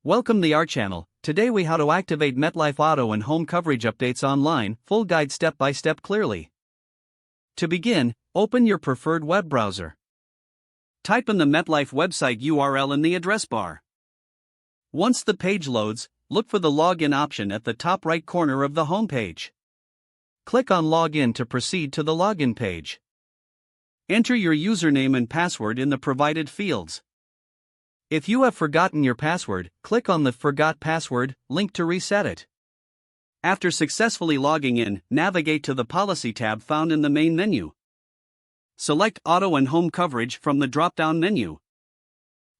Welcome to our channel. Today we how to activate MetLife auto and home coverage updates online, full guide step by step clearly. To begin, open your preferred web browser. Type in the MetLife website URL in the address bar. Once the page loads, look for the login option at the top right corner of the home page. Click on Login to proceed to the login page. Enter your username and password in the provided fields. If you have forgotten your password, click on the Forgot Password link to reset it. After successfully logging in, navigate to the Policy tab found in the main menu. Select Auto and Home Coverage from the drop-down menu.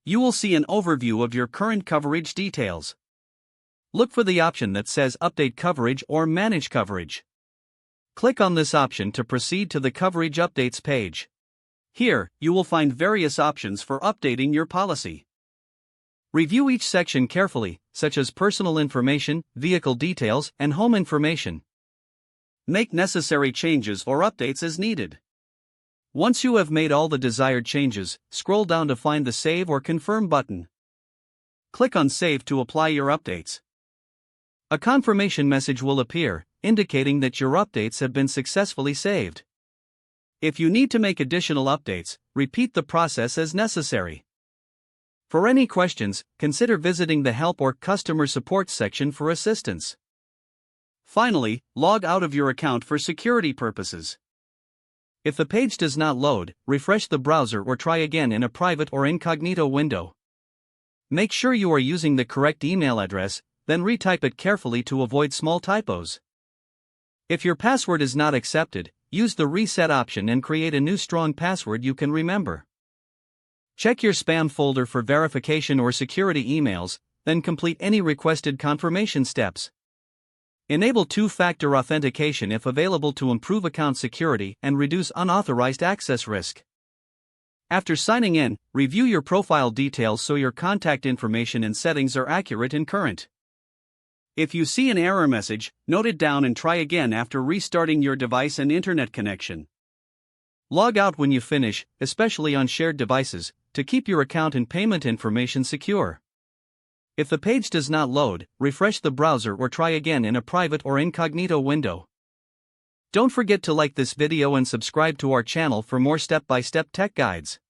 You will see an overview of your current coverage details. Look for the option that says Update Coverage or Manage Coverage. Click on this option to proceed to the Coverage Updates page. Here, you will find various options for updating your policy. Review each section carefully, such as personal information, vehicle details, and home information. Make necessary changes or updates as needed. Once you have made all the desired changes, scroll down to find the Save or Confirm button. Click on Save to apply your updates. A confirmation message will appear, indicating that your updates have been successfully saved. If you need to make additional updates, repeat the process as necessary. For any questions, consider visiting the Help or Customer Support section for assistance. Finally, log out of your account for security purposes. If the page does not load, refresh the browser or try again in a private or incognito window. Make sure you are using the correct email address, then retype it carefully to avoid small typos. If your password is not accepted, use the Reset option and create a new strong password you can remember. Check your spam folder for verification or security emails, then complete any requested confirmation steps. Enable two-factor authentication if available to improve account security and reduce unauthorized access risk. After signing in, review your profile details so your contact information and settings are accurate and current. If you see an error message, note it down and try again after restarting your device and internet connection. Log out when you finish, especially on shared devices, to keep your account and payment information secure. If the page does not load, refresh the browser or try again in a private or incognito window. Don't forget to like this video and subscribe to our channel for more step-by-step tech guides.